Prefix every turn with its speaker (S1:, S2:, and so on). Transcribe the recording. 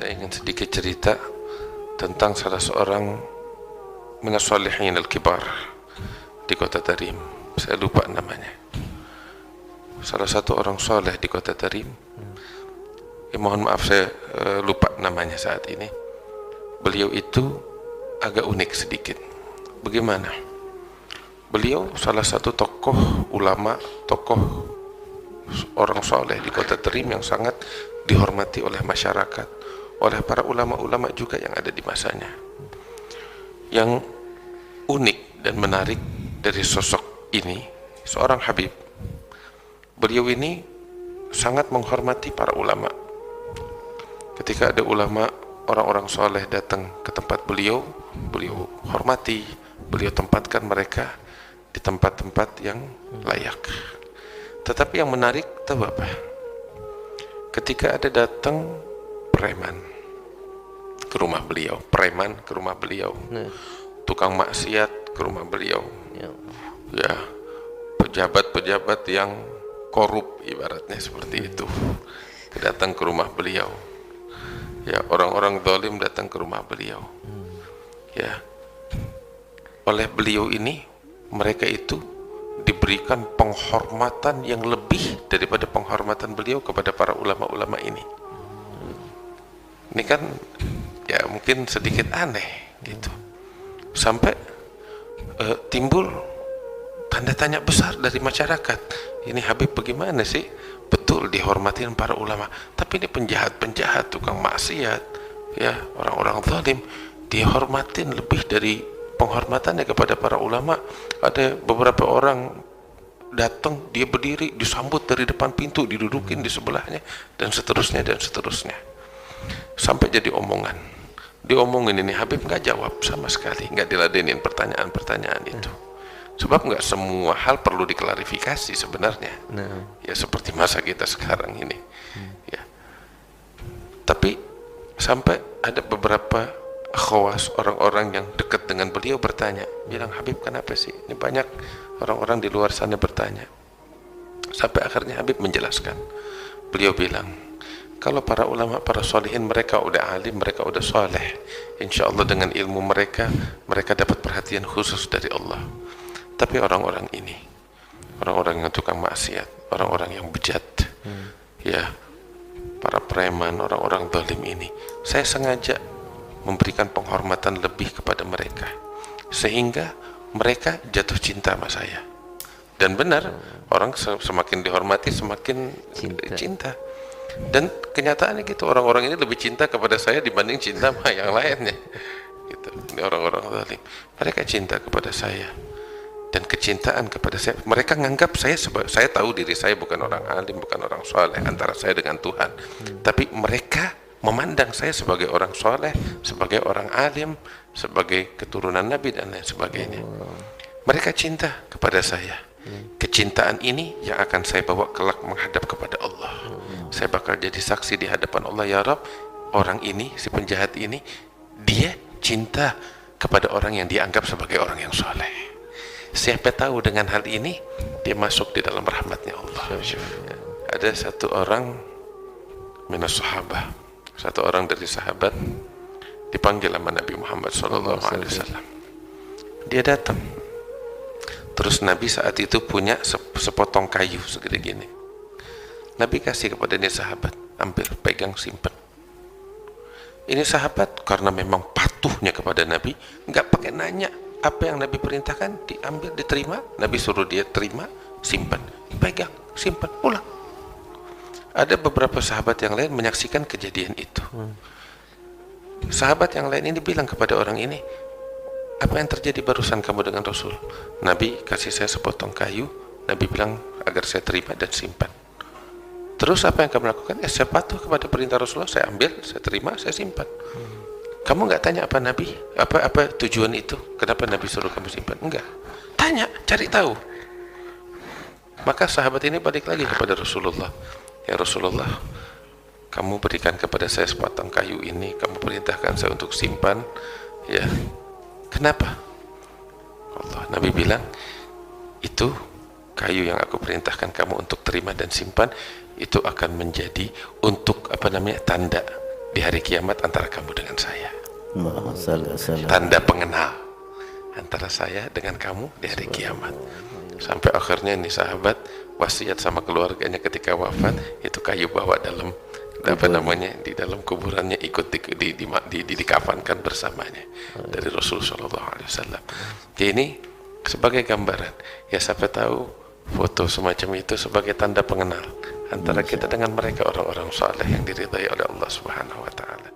S1: saya ingin sedikit cerita tentang salah seorang minas shalihin al-kibar di kota Tarim. Saya lupa namanya. Salah satu orang soleh di kota Tarim. Mohon maaf saya lupa namanya saat ini. Beliau itu agak unik sedikit. Bagaimana? Beliau salah satu tokoh ulama, tokoh orang soleh di kota Tarim yang sangat dihormati oleh masyarakat, oleh para ulama-ulama juga yang ada di masanya. Yang unik dan menarik dari sosok ini, seorang Habib. Beliau ini sangat menghormati para ulama. Ketika ada ulama, orang-orang soleh datang ke tempat beliau, beliau hormati, beliau tempatkan mereka di tempat-tempat yang layak. Tetapi yang menarik, tahu apa? Ketika ada datang preman ke rumah beliau, tukang maksiat ke rumah beliau, ya, pejabat-pejabat yang korup ibaratnya seperti itu, datang ke rumah beliau, ya, orang-orang zalim datang ke rumah beliau, ya, oleh beliau ini mereka itu diberikan penghormatan yang lebih daripada penghormatan beliau kepada para ulama-ulama ini. Ini kan ya mungkin sedikit aneh gitu. Sampai timbul tanda tanya besar dari masyarakat. Ini Habib bagaimana sih? Betul dihormatin para ulama, tapi ini penjahat-penjahat, tukang maksiat, ya, orang-orang zalim dihormatin lebih dari penghormatannya kepada para ulama. Ada beberapa orang datang, dia berdiri, disambut dari depan pintu, didudukin di sebelahnya, dan seterusnya dan seterusnya. Sampai jadi omongan. Diomongin ini, Habib nggak jawab sama sekali, nggak diladenin pertanyaan-pertanyaan itu. Sebab nggak semua hal perlu diklarifikasi sebenarnya. Ya seperti masa kita sekarang ini. Ya. Tapi sampai ada beberapa khawas, orang-orang yang dekat dengan beliau bertanya, bilang, Habib kenapa sih? Ini banyak orang-orang di luar sana bertanya. Sampai akhirnya Habib menjelaskan. Beliau bilang, kalau para ulama, para sholihin, mereka udah alim, mereka udah soleh, insya Allah dengan ilmu mereka, mereka dapat perhatian khusus dari Allah. Tapi orang-orang ini, orang-orang yang tukang maksiat, orang-orang yang bejat, ya, para preman, orang-orang zalim ini, saya sengaja memberikan penghormatan lebih kepada mereka sehingga mereka jatuh cinta sama saya. Dan benar, orang semakin dihormati semakin cinta. Dan kenyataannya gitu, orang-orang ini lebih cinta kepada saya dibanding cinta sama yang lainnya gitu. Ini orang-orang zalim, mereka cinta kepada saya, dan kecintaan kepada saya, mereka nganggap saya tahu diri saya bukan orang alim, bukan orang soleh, antara saya dengan Tuhan, tapi mereka memandang saya sebagai orang soleh, sebagai orang alim, sebagai keturunan Nabi dan lain sebagainya. Mereka cinta kepada saya. Kecintaan ini yang akan saya bawa kelak menghadap kepada Allah. Saya bakal jadi saksi di hadapan Allah, ya Rabb, orang ini, si penjahat ini, dia cinta kepada orang yang dianggap sebagai orang yang soleh. Siapa tahu dengan hal ini dia masuk di dalam rahmatnya Allah. Ada satu orang minas sahabah, satu orang dari sahabat dipanggil sama Nabi Muhammad SAW. Dia datang. Terus Nabi saat itu punya sepotong kayu segede gini. Nabi kasih kepada ini sahabat, ambil, pegang, simpan. Ini sahabat karena memang patuhnya kepada Nabi, nggak pakai nanya apa yang Nabi perintahkan, diambil, diterima. Nabi suruh dia terima, simpan, pegang, simpan, pulang. Ada beberapa sahabat yang lain menyaksikan kejadian itu. Sahabat yang lain ini bilang kepada orang ini, apa yang terjadi barusan kamu dengan Rasul? Nabi kasih saya sepotong kayu, Nabi bilang agar saya terima dan simpan. Terus apa yang kamu lakukan? Saya patuh kepada perintah Rasulullah, saya ambil, saya terima, saya simpan. Kamu nggak tanya apa Nabi, apa tujuan itu? Kenapa Nabi suruh kamu simpan? Enggak. Tanya, cari tahu. Maka sahabat ini balik lagi kepada Rasulullah. Ya Rasulullah, kamu berikan kepada saya sepotong kayu ini, kamu perintahkan saya untuk simpan, ya. Kenapa? Allah, Nabi bilang, itu kayu yang aku perintahkan kamu untuk terima dan simpan, itu akan menjadi untuk tanda di hari kiamat antara kamu dengan saya.
S2: Masalah.
S1: Tanda pengenal antara saya dengan kamu di hari kiamat. Sampai akhirnya ini sahabat wasiat sama keluarganya ketika wafat, itu kayu bawa dalam di dalam kuburannya, ikut dikafankan bersamanya dari Rasulullah SAW. Jadi ini sebagai gambaran, ya siapa tahu foto semacam itu sebagai tanda pengenal antara kita dengan mereka, orang-orang saleh yang diridhai oleh Allah Subhanahu wa taala.